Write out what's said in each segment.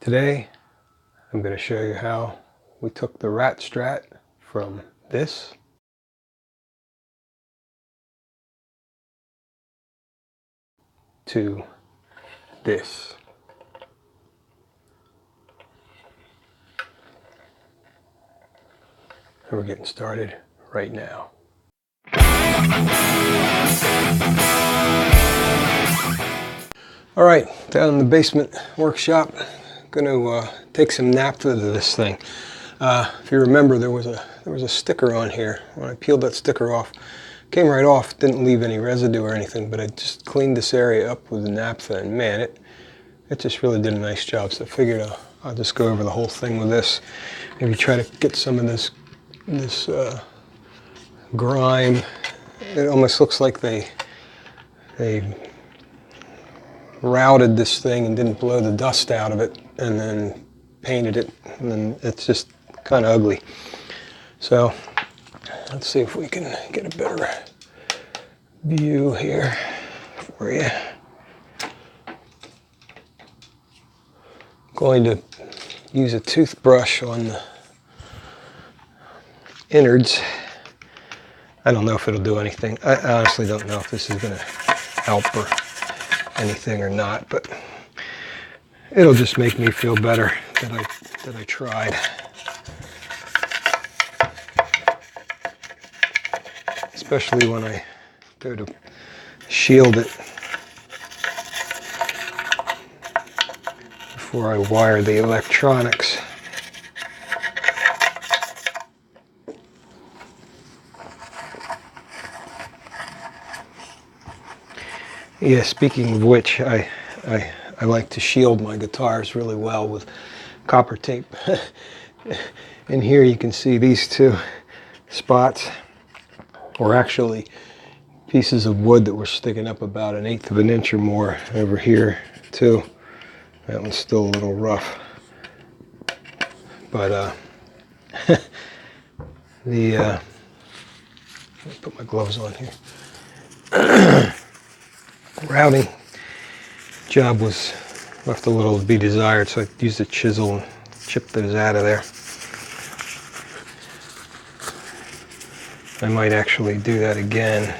Today I'm going to show you how we took the rat Strat from this to this. And we're getting started right now. All right, down in the basement workshop, going to take some naphtha to this thing. If you remember, there was a sticker on here. When I peeled that sticker off, came right off, didn't leave any residue or anything, but I just cleaned this area up with the naphtha, and man, it just really did a nice job. So I figured I'll just go over the whole thing with this. Maybe try to get some of this grime. It almost looks like they routed this thing and didn't blow the dust out of it and then painted it, and then it's just kind of ugly. So let's see if we can get a better view here for you. I'm going to use a toothbrush on the innards. I don't know if it'll do anything. I honestly don't know if this is going to help or anything or not, but it'll just make me feel better that I tried. Especially when I go to shield it before I wire the electronics. Yeah, speaking of which, I like to shield my guitars really well with copper tape. In here you can see these two spots, or actually pieces of wood that were sticking up about 1/8 of an inch or more over here too. That one's still a little rough, but let me put my gloves on here. Routing job was left a little to be desired, so I used a chisel and chipped those out of there. I might actually do that again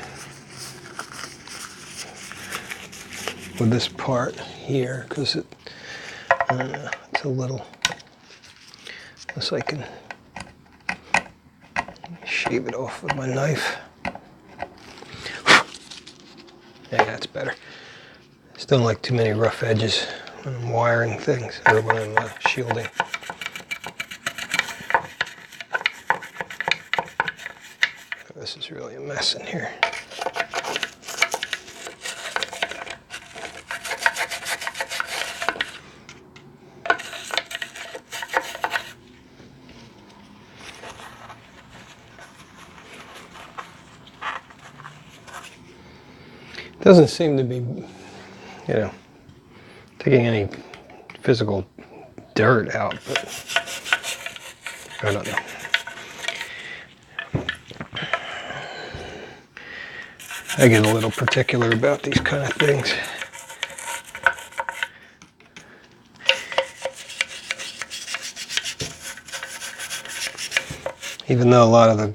with this part here, because it's a little, unless I can shave it off with my knife. Yeah, that's better. Just don't like too many rough edges when I'm wiring things, or when I'm shielding. This is really a mess in here. Doesn't seem to be, taking any physical dirt out, but I don't know. I get a little particular about these kind of things. Even though a lot of the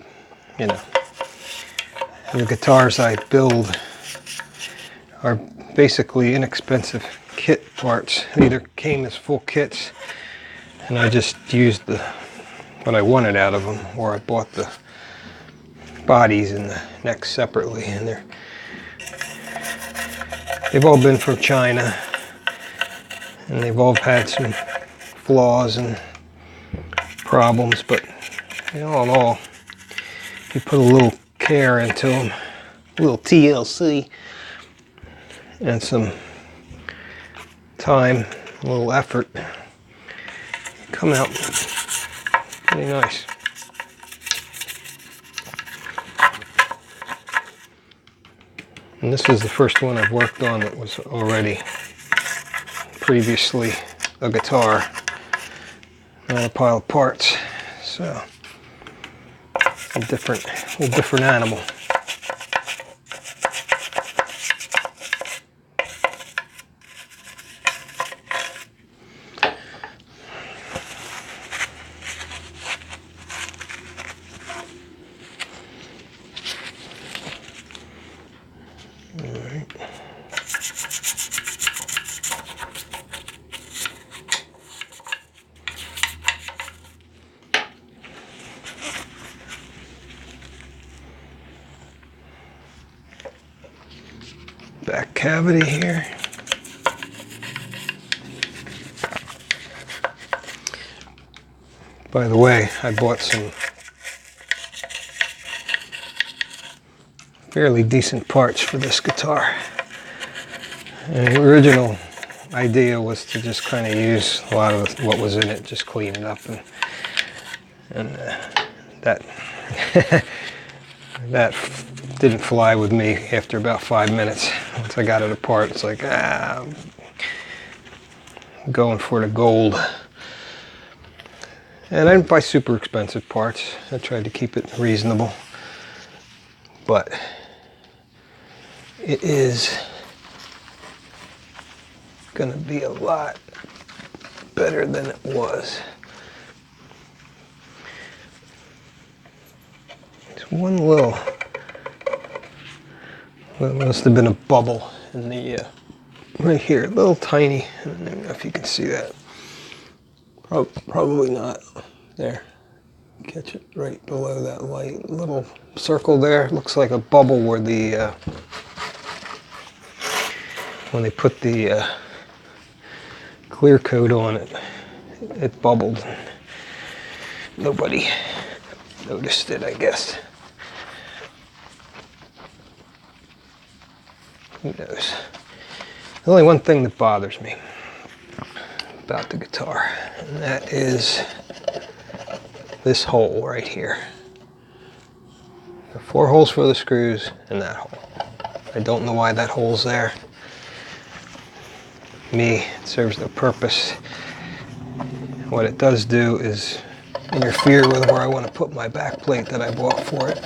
guitars I build are basically inexpensive kit parts. They either came as full kits and I just used what I wanted out of them, or I bought the bodies and the necks separately, and they've all been from China, and they've all had some flaws and problems, but all in all, if you put a little care into them, a little TLC, and some time, a little effort, come out pretty nice. And this is the first one I've worked on that was already previously a guitar, not a pile of parts. So a different animal. cavity here. By the way, I bought some fairly decent parts for this guitar. And the original idea was to just kind of use a lot of what was in it, just clean it up, and that that didn't fly with me after about 5 minutes. Once I got it apart, it's like, I'm going for the gold. And I didn't buy super expensive parts. I tried to keep it reasonable, but it is gonna be a lot better than it was. There's one little, well, it must have been a bubble in the right here, a little tiny. I don't know if you can see that. Probably not. There, catch it right below that light. Little circle there. Looks like a bubble where the when they put the clear coat on it, it bubbled. Nobody noticed it, I guess. Who knows? There's only one thing that bothers me about the guitar, and that is this hole right here. There are 4 holes for the screws and that hole. I don't know why that hole's there. It serves no purpose. What it does do is interfere with where I want to put my back plate that I bought for it,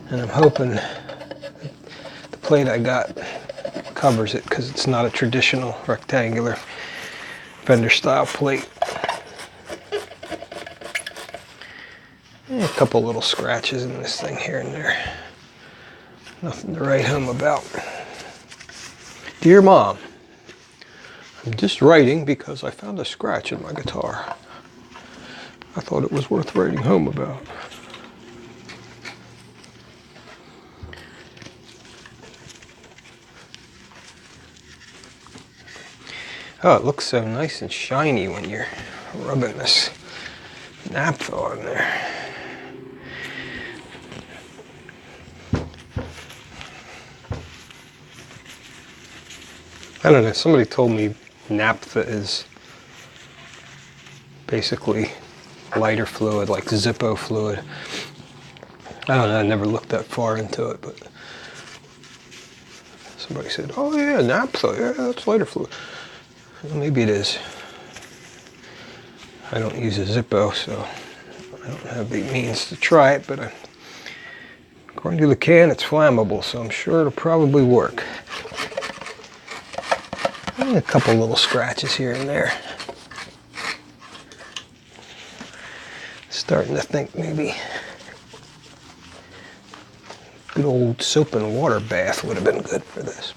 and I'm hoping the plate I got covers it, because it's not a traditional rectangular Fender style plate. And a couple little scratches in this thing here and there. Nothing to write home about. Dear Mom, I'm just writing because I found a scratch in my guitar. I thought it was worth writing home about. Oh, it looks so nice and shiny when you're rubbing this naphtha on there. I don't know, somebody told me naphtha is basically lighter fluid, like Zippo fluid. I don't know, I never looked that far into it, but somebody said, oh yeah, naphtha, yeah, that's lighter fluid. Well, maybe it is. I don't use a Zippo, so I don't have the means to try it, but according to the can, it's flammable, so I'm sure it'll probably work. And a couple little scratches here and there. Starting to think maybe good old soap and water bath would have been good for this.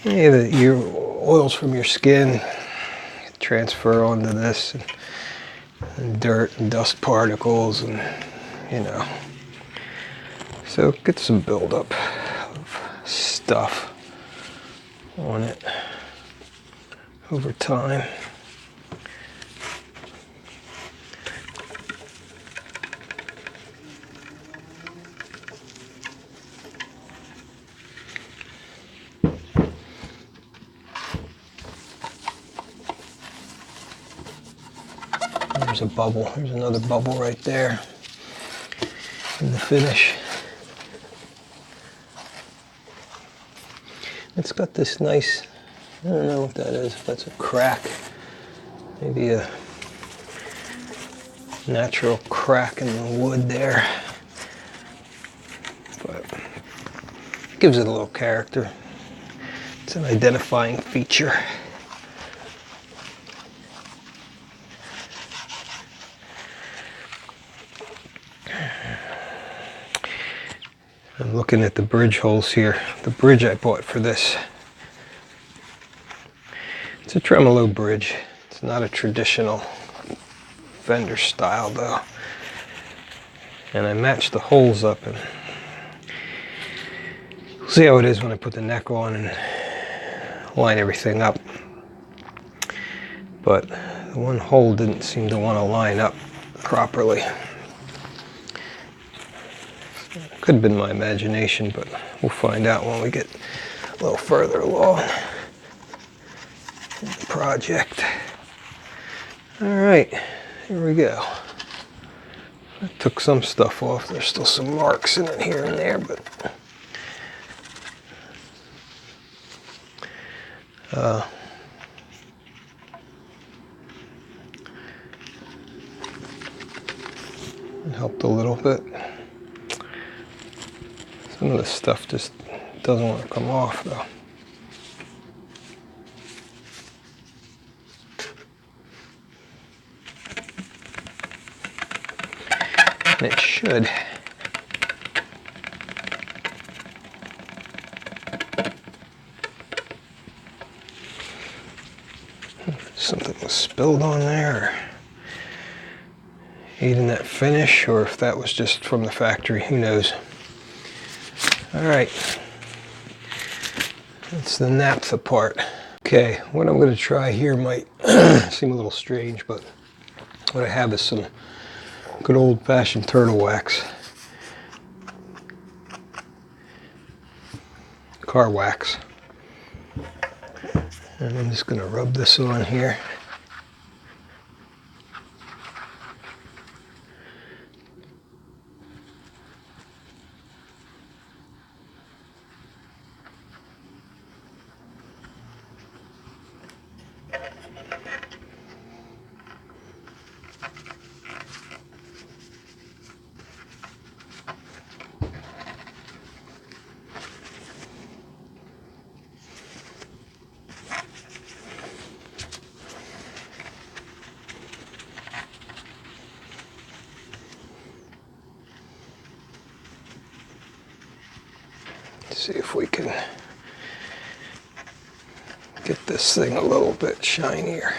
Yeah, your oils from your skin transfer onto this, and dirt and dust particles, and you know, so get some buildup of stuff on it over time. There's a bubble. There's another bubble right there in the finish. It's got this nice, I don't know what that is, if that's a crack. Maybe a natural crack in the wood there. But it gives it a little character. It's an identifying feature. I'm looking at the bridge holes here. The bridge I bought for this. It's a tremolo bridge. It's not a traditional Fender style though. And I matched the holes up, and you'll see how it is when I put the neck on and line everything up. But the one hole didn't seem to want to line up properly. Could have been my imagination, but we'll find out when we get a little further along in the project. All right, here we go. I took some stuff off. There's still some marks in it here and there, but it helped a little bit. Some of this stuff just doesn't want to come off though. And it should. Something was spilled on there, or ate in that finish, or if that was just from the factory, who knows. All right, that's the naphtha part. Okay, what I'm going to try here might seem a little strange, but what I have is some good old-fashioned turtle wax, car wax, and I'm just going to rub this on here. See if we can get this thing a little bit shinier.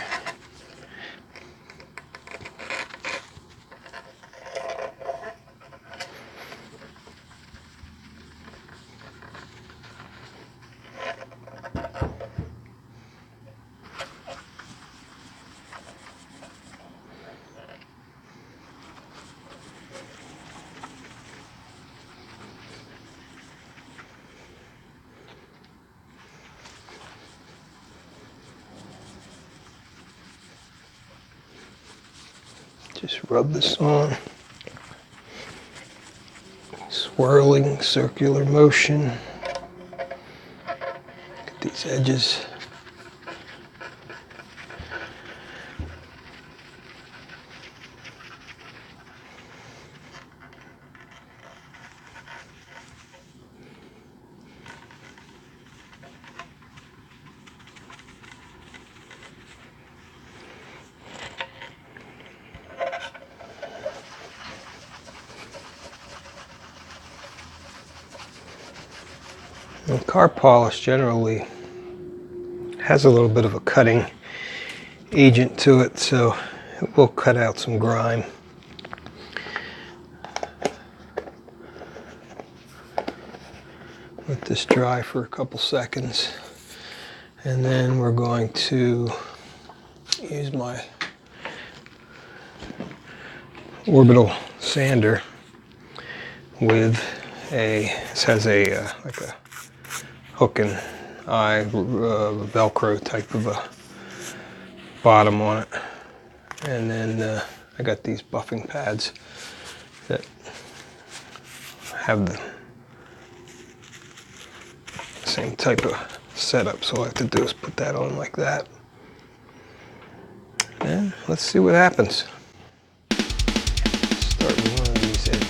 Just rub this on. Swirling circular motion. Get these edges. And car polish generally has a little bit of a cutting agent to it, so it will cut out some grime. Let this dry for a couple seconds, and then we're going to use my orbital sander with this has a like a hook and eye Velcro type of a bottom on it, and then I got these buffing pads that have the same type of setup, so all I have to do is put that on like that, and let's see what happens. Start with one of these edges.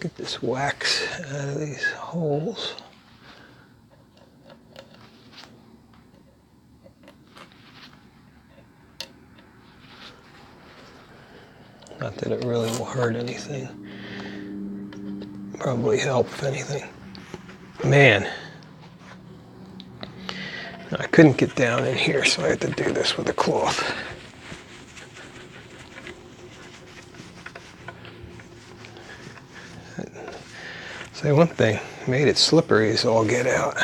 Get this wax out of these holes. Not that it really will hurt anything. Probably help if anything. Man, I couldn't get down in here, so I had to do this with a cloth. Say one thing, made it slippery as all get out.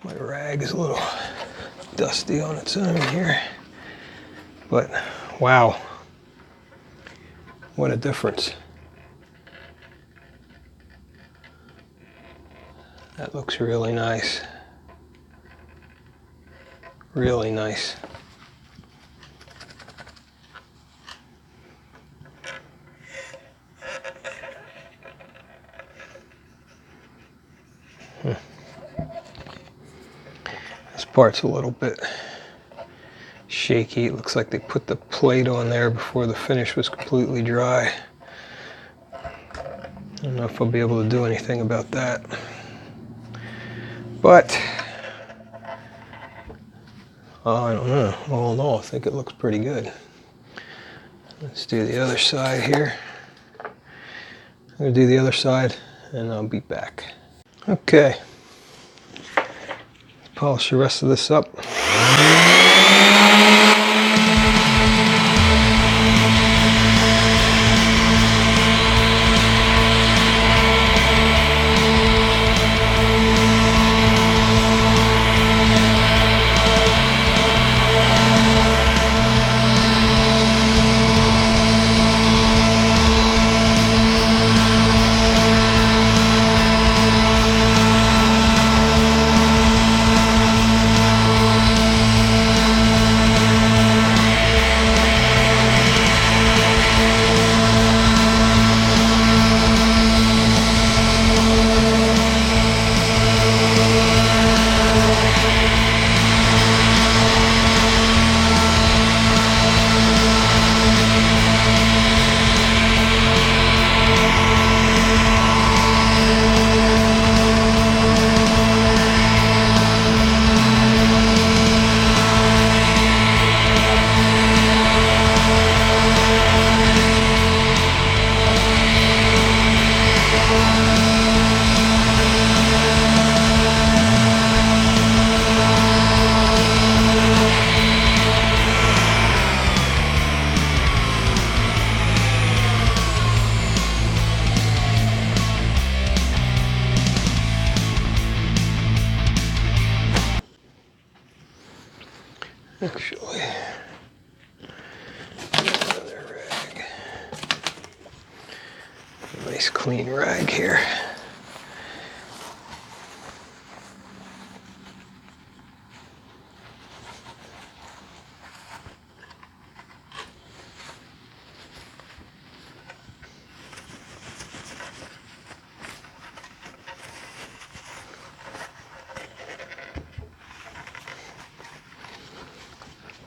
My rag is a little dusty on its own here, but wow, what a difference. That looks really nice. Really nice. This part's a little bit shaky. It looks like they put the plate on there before the finish was completely dry. I don't know if I'll be able to do anything about that. But, I don't know. All in all, I think it looks pretty good. Let's do the other side here. I'm going to do the other side and I'll be back. Okay. Polish the rest of this up. Actually, another rag. A nice clean rag here.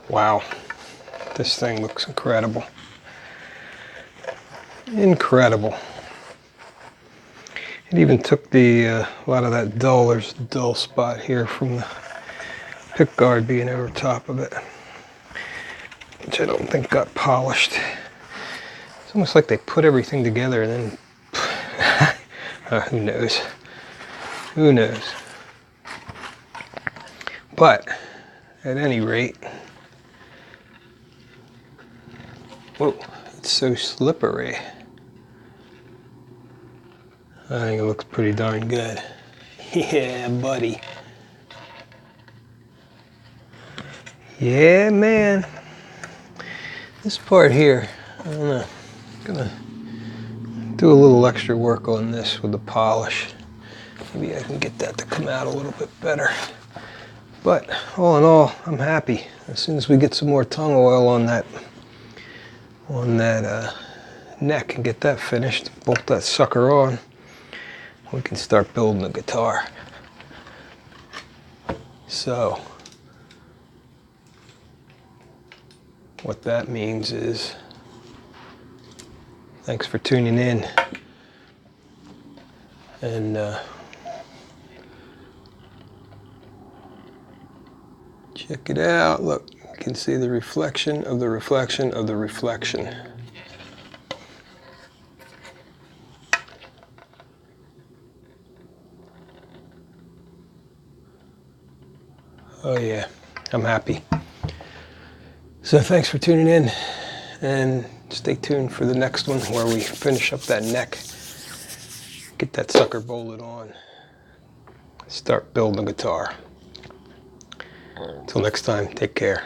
Wow, this thing looks incredible. Incredible. It even took the a lot of that dull spot here from the pick guard being over top of it, which I don't think got polished. It's almost like they put everything together and then who knows? Who knows? But at any rate, whoa, it's so slippery. I think it looks pretty darn good. Yeah, buddy. Yeah, man. This part here, I don't know. I'm gonna do a little extra work on this with the polish. Maybe I can get that to come out a little bit better. But all in all, I'm happy. As soon as we get some more tongue oil on that neck and get that finished, bolt that sucker on, we can start building the guitar. So what that means is, thanks for tuning in, and check it out. Look, you can see the reflection of the reflection of the reflection. Oh yeah, I'm happy. So thanks for tuning in, and stay tuned for the next one where we finish up that neck, get that sucker bolted on, start building the guitar. Until next time, take care.